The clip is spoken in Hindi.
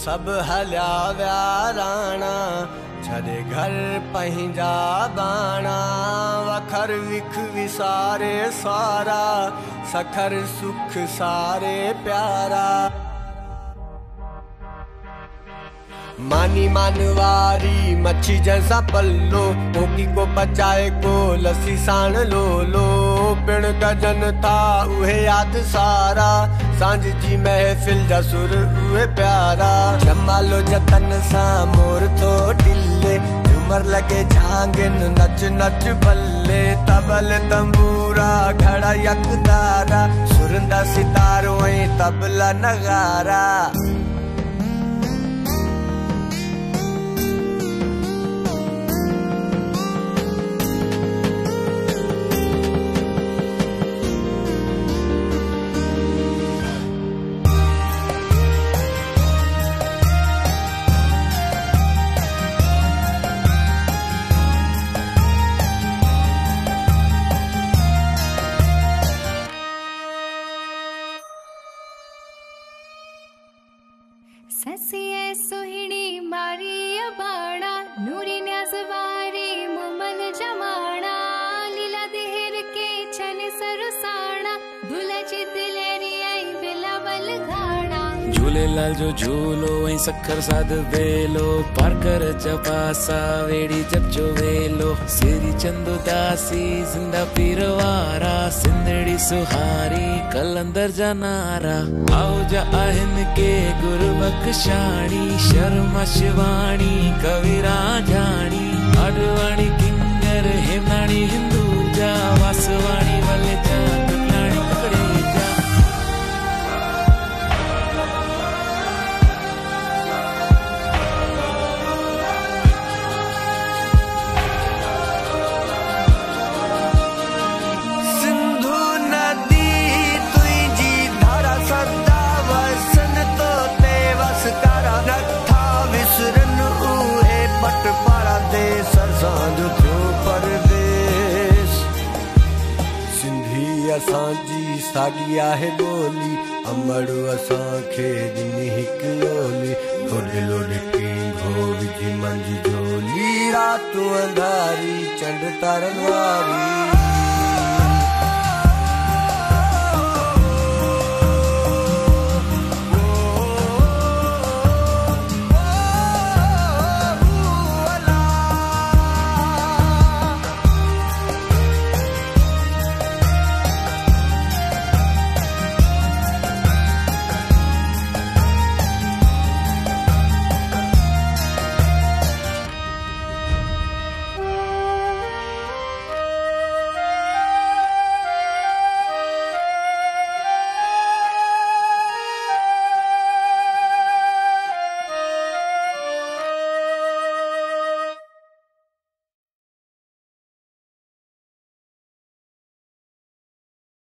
सब हल्या व्याराणा छदे घर पंहिंजा बाणा वखर विख विसारे सारा सखर सुख सारे प्यारा मानी मानवारी मच्छी जैसा पल्लो कोकी को पचाए को लस्सी साण लो लो पिण गजन था उहे याद सारा सांझ जी महफिल जा सुर उहे प्यारा जमालो जतन सा मोर तो टिल्ले झूमर लगे झांगिन नच नच बल्ले तबल तंबूरा घड़ा यकदारा सुरंदा सितारो ऐं तबला नगारा ससिए सुहिणी मारी बाणा नूरी न्याजवारी मुमल जमाना लीला देहर के छने सरसाणा दुलची दिलेरी आई बिलावल घाणा झूलेलाल जो झूलो ऐं सखर साध वेलो पार कर जपासा वेड़ी जब जो वेलो सिरी चंदो दासी जिंदा पीर वारा सिंधड़ी सुहारी कलंदर जा नारा आओ जा आहिन के गुरु बख्शाणी शर्मा शिवाणी कविरा जानी अडवाणी किंगर हेमनाणी हिंदू जा वासवाणी वले जा टुकलाणी टुकड़े जा पट पारा दे सरसांजो थियो परवेश सिंधी असांजी साॻी आहे ॿोली अमड़ असांखे ॾिनी हिकु लोली लोॾे लोॾे कींघो विझी मंझि झोली रातूं अंधारी चंड तारनि वारी